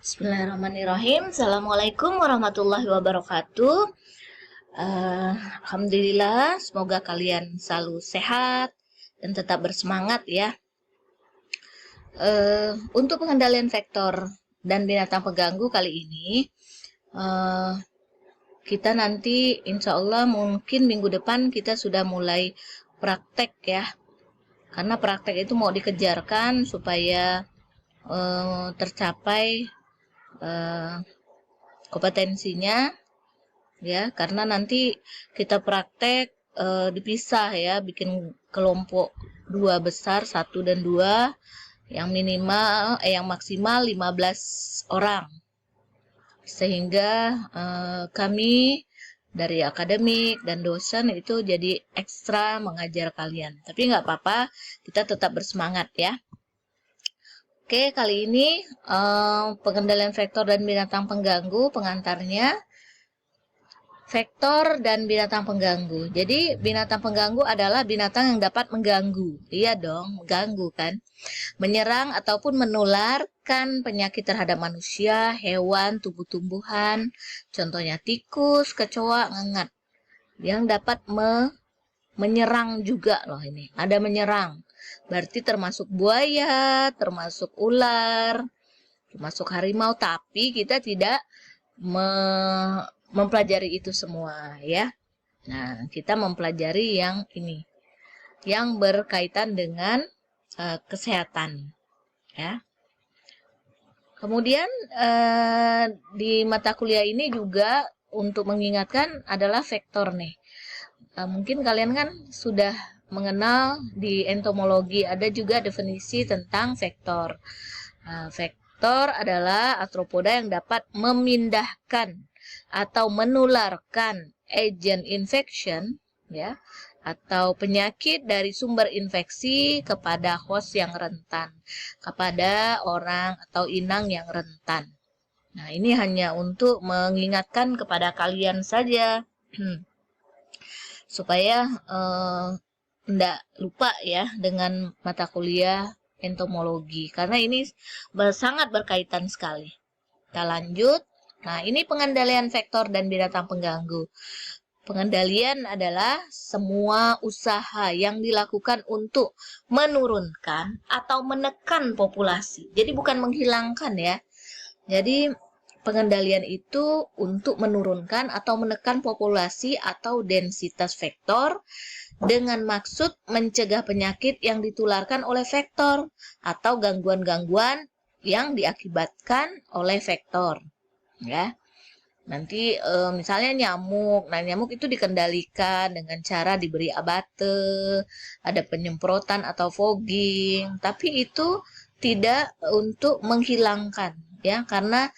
Bismillahirrahmanirrahim. Assalamualaikum warahmatullahi wabarakatuh. Alhamdulillah, semoga kalian selalu sehat dan tetap bersemangat ya. Untuk pengendalian vektor dan binatang pengganggu kali ini, kita nanti insya Allah mungkin minggu depan kita sudah mulai praktek ya. Karena praktek itu mau dikejarkan supaya tercapai kompetensinya ya, karena nanti kita praktek dipisah ya, bikin kelompok dua besar, 1 dan 2, yang maksimal 15 orang, sehingga kami dari akademik dan dosen itu jadi ekstra mengajar kalian, tapi nggak apa-apa, kita tetap bersemangat ya. Oke, kali ini pengendalian vektor dan binatang pengganggu, pengantarnya vektor dan binatang pengganggu. Jadi binatang pengganggu adalah binatang yang dapat mengganggu. Iya dong, mengganggu kan. Menyerang ataupun menularkan penyakit terhadap manusia, hewan, tumbuh-tumbuhan. Contohnya tikus, kecoa, ngengat. Yang dapat menyerang juga loh ini. Ada menyerang. Berarti termasuk buaya, termasuk ular, termasuk harimau. Tapi kita tidak mempelajari itu semua ya. Nah, kita mempelajari yang ini, yang berkaitan dengan kesehatan ya. Kemudian di mata kuliah ini juga untuk mengingatkan adalah vektor nih. Mungkin kalian kan sudah mengenal di entomologi ada juga definisi tentang vektor. Vektor adalah arthropoda yang dapat memindahkan atau menularkan agent infection ya, atau penyakit dari sumber infeksi kepada host yang rentan, kepada orang atau inang yang rentan. Nah, ini hanya untuk mengingatkan kepada kalian saja supaya tidak lupa ya dengan mata kuliah entomologi, karena ini sangat berkaitan sekali. Kita lanjut. Nah, ini pengendalian vektor dan binatang pengganggu. Pengendalian adalah semua usaha yang dilakukan untuk menurunkan atau menekan populasi. Jadi bukan menghilangkan ya. Jadi pengendalian itu untuk menurunkan atau menekan populasi atau densitas vektor dengan maksud mencegah penyakit yang ditularkan oleh vektor atau gangguan-gangguan yang diakibatkan oleh vektor ya. Nanti misalnya nyamuk, nah nyamuk itu dikendalikan dengan cara diberi abate, ada penyemprotan atau fogging, tapi itu tidak untuk menghilangkan ya, karena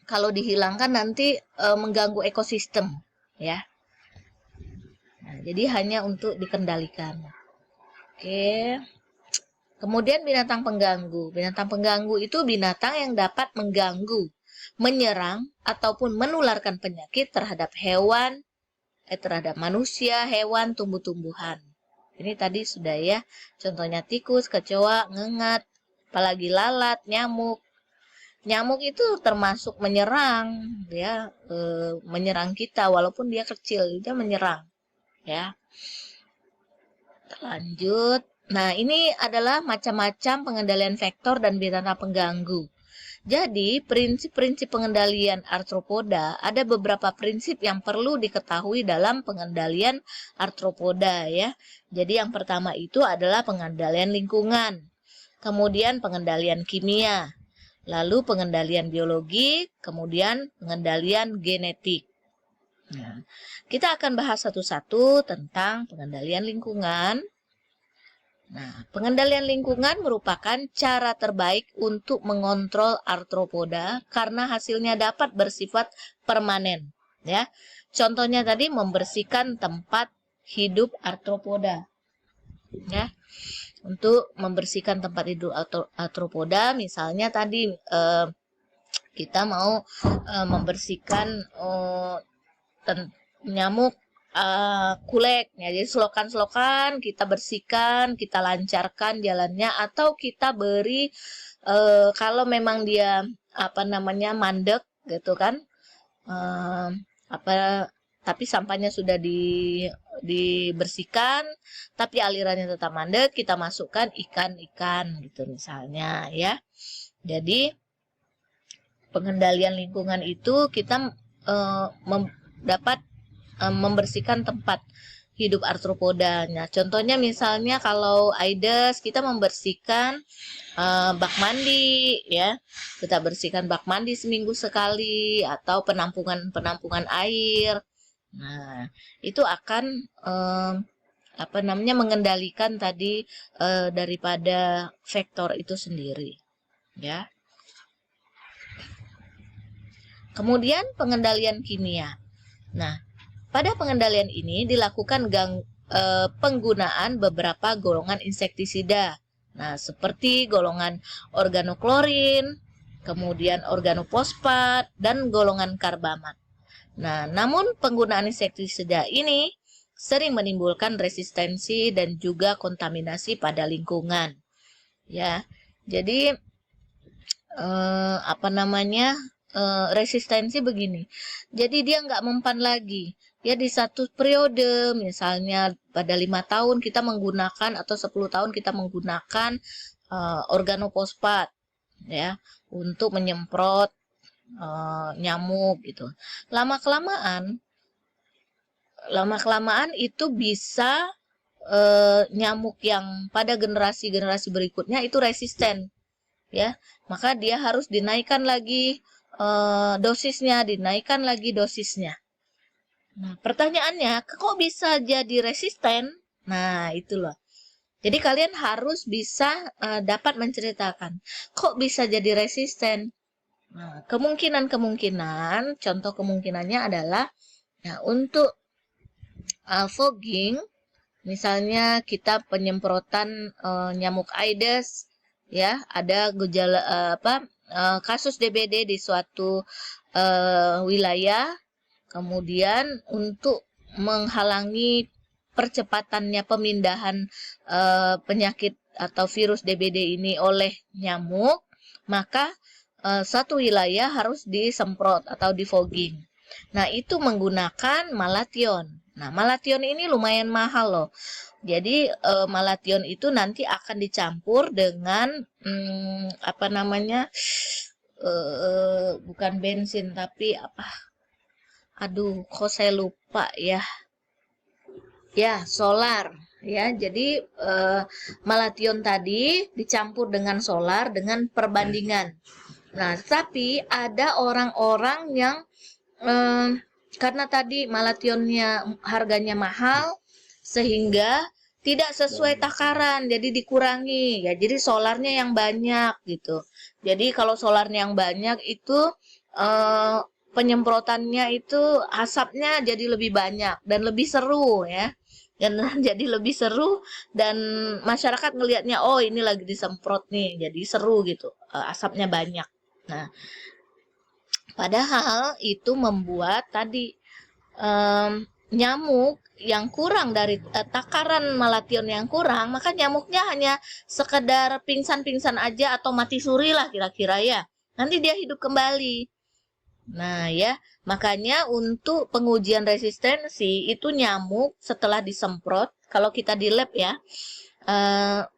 kalau dihilangkan nanti mengganggu ekosistem ya. Nah, jadi hanya untuk dikendalikan. Oke. Kemudian binatang pengganggu. Binatang pengganggu itu binatang yang dapat mengganggu, menyerang, ataupun menularkan penyakit terhadap hewan, terhadap manusia, hewan, tumbuh-tumbuhan. Ini tadi sudah ya, contohnya tikus, kecoa, ngengat, apalagi lalat, nyamuk. Nyamuk itu termasuk menyerang, ya, menyerang kita walaupun dia kecil, dia menyerang, ya. Lanjut. Nah, ini adalah macam-macam pengendalian vektor dan binatang pengganggu. Jadi, prinsip-prinsip pengendalian arthropoda, ada beberapa prinsip yang perlu diketahui dalam pengendalian arthropoda ya. Jadi, yang pertama itu adalah pengendalian lingkungan, kemudian pengendalian kimia, lalu pengendalian biologi, kemudian pengendalian genetik. Nah, kita akan bahas satu-satu tentang pengendalian lingkungan. Nah, pengendalian lingkungan merupakan cara terbaik untuk mengontrol arthropoda karena hasilnya dapat bersifat permanen. Ya, contohnya tadi membersihkan tempat hidup arthropoda. Ya, untuk membersihkan tempat hidup arthropoda, misalnya tadi kita mau membersihkan nyamuk kulek ya. Jadi selokan-selokan kita bersihkan, kita lancarkan jalannya, atau kita beri kalau memang dia mandek gitu kan, tapi sampahnya sudah dibersihkan tapi alirannya tetap mandek, kita masukkan ikan-ikan gitu misalnya ya. Jadi pengendalian lingkungan itu kita dapat membersihkan tempat hidup arthropoda. Nah, contohnya misalnya kalau Aedes, kita membersihkan bak mandi ya. Kita bersihkan bak mandi seminggu sekali, atau penampungan air. Nah, itu akan mengendalikan tadi daripada vektor itu sendiri ya. Kemudian pengendalian kimia. Nah, pada pengendalian ini dilakukan penggunaan beberapa golongan insektisida. Nah, seperti golongan organoklorin, kemudian organofosfat, dan golongan karbamat. Nah, namun penggunaan insektisida ini sering menimbulkan resistensi dan juga kontaminasi pada lingkungan. Ya, jadi resistensi begini. Jadi dia nggak mempan lagi. Ya, di satu periode, misalnya pada 5 tahun kita menggunakan, atau 10 tahun kita menggunakan organofosfat ya untuk menyemprot nyamuk gitu. Lama-kelamaan itu bisa nyamuk yang pada generasi berikutnya itu resisten ya. Maka dia harus dinaikkan lagi dosisnya. Nah, pertanyaannya, kok bisa jadi resisten? Nah, itu loh. Jadi kalian harus bisa dapat menceritakan, kok bisa jadi resisten? Nah, contoh kemungkinannya adalah, ya, untuk fogging, misalnya kita penyemprotan nyamuk Aedes, ya, ada gejala kasus DBD di suatu wilayah. Kemudian untuk menghalangi percepatannya pemindahan penyakit atau virus DBD ini oleh nyamuk, maka satu wilayah harus disemprot atau di fogging. Nah, itu menggunakan malation. Nah, malation ini lumayan mahal loh. Jadi malation itu nanti akan dicampur dengan bukan bensin tapi kok saya lupa ya. Ya, solar ya. Jadi malation tadi dicampur dengan solar dengan perbandingan. Nah, tapi ada orang-orang yang karena tadi malationnya harganya mahal sehingga tidak sesuai takaran, jadi dikurangi ya. Jadi solarnya yang banyak gitu. Jadi kalau solarnya yang banyak itu penyemprotannya itu asapnya jadi lebih banyak dan lebih seru ya. Dan jadi lebih seru, dan masyarakat ngelihatnya, oh ini lagi disemprot nih, jadi seru gitu, asapnya banyak. Nah, padahal itu membuat tadi nyamuk yang kurang dari takaran malation yang kurang, maka nyamuknya hanya sekedar pingsan-pingsan aja atau mati suri lah kira-kira ya. Nanti dia hidup kembali. Nah ya, makanya untuk pengujian resistensi itu nyamuk setelah disemprot, kalau kita di lab ya,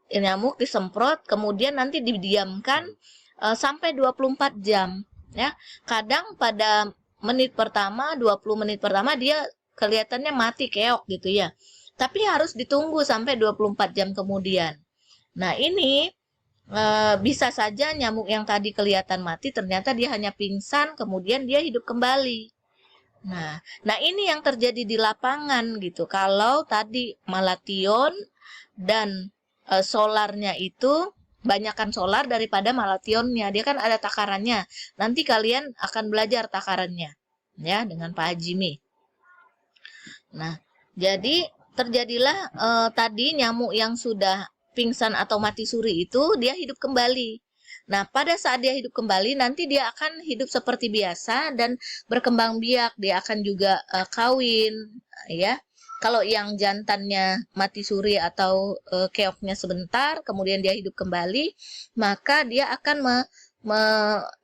nyamuk disemprot kemudian nanti didiamkan sampai 24 jam ya. Kadang pada menit pertama, 20 menit pertama dia kelihatannya mati keok gitu ya. Tapi harus ditunggu sampai 24 jam kemudian. Nah, ini bisa saja nyamuk yang tadi kelihatan mati ternyata dia hanya pingsan, kemudian dia hidup kembali. Nah ini yang terjadi di lapangan gitu. Kalau tadi malation dan solarnya itu banyakkan solar daripada malationnya, dia kan ada takarannya. Nanti kalian akan belajar takarannya ya dengan Pak Hajimi. Nah, jadi terjadilah tadi nyamuk yang sudah pingsan atau mati suri itu dia hidup kembali. Nah, pada saat dia hidup kembali nanti dia akan hidup seperti biasa dan berkembang biak. Dia akan juga kawin ya. Kalau yang jantannya mati suri atau keoknya sebentar, kemudian dia hidup kembali, maka dia akan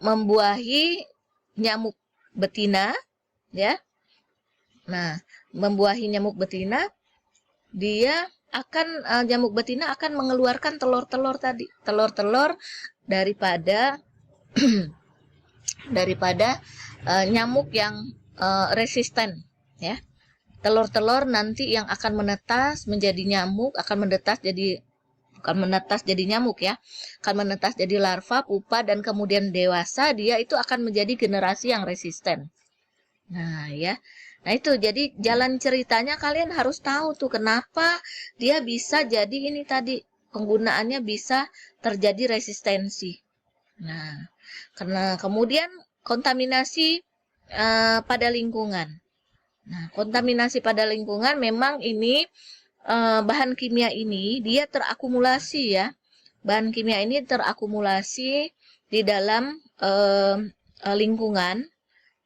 membuahi nyamuk betina, ya. Nah, membuahi nyamuk betina, nyamuk betina akan mengeluarkan telur-telur tadi, telur-telur daripada nyamuk yang resisten, ya. Telur-telur nanti yang akan menetas menjadi nyamuk, bukan menetas jadi nyamuk, ya, akan menetas jadi larva, pupa, dan kemudian dewasa, dia itu akan menjadi generasi yang resisten. Nah, ya. Nah, itu jadi jalan ceritanya kalian harus tahu tuh kenapa dia bisa jadi ini tadi, penggunaannya bisa terjadi resistensi. Nah, karena kemudian kontaminasi pada lingkungan. Nah, kontaminasi pada lingkungan memang ini bahan kimia ini dia terakumulasi, ya. Bahan kimia ini terakumulasi di dalam lingkungan.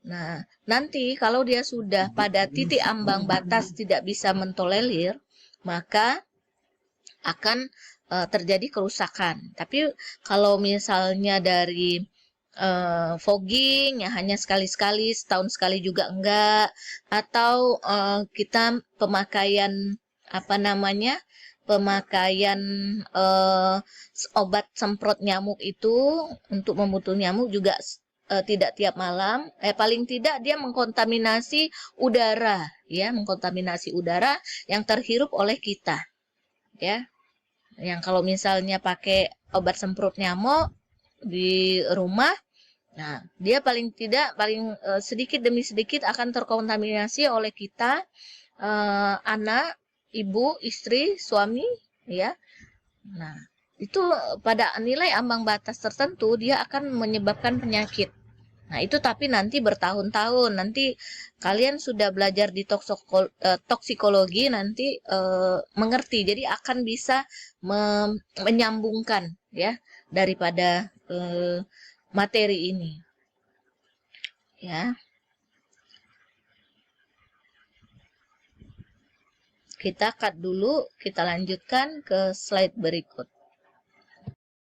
Nah, nanti kalau dia sudah pada titik ambang batas tidak bisa mentolerir, maka akan terjadi kerusakan. Tapi kalau misalnya dari fogging ya hanya sekali-sekali, setahun sekali juga enggak, atau kita pemakaian pemakaian obat semprot nyamuk itu untuk membunuh nyamuk juga tidak tiap malam, paling tidak dia mengkontaminasi udara, ya, mengkontaminasi udara yang terhirup oleh kita, ya. Yang kalau misalnya pakai obat semprot nyamuk di rumah, nah, dia paling sedikit demi sedikit akan terkontaminasi oleh kita, anak, ibu, istri, suami, ya. Nah, itu pada nilai ambang batas tertentu dia akan menyebabkan penyakit. Nah, itu tapi nanti bertahun-tahun. Nanti kalian sudah belajar di toksikologi, nanti mengerti. Jadi akan bisa menyambungkan, ya, daripada materi ini, ya. Kita cut dulu, kita lanjutkan ke slide berikut.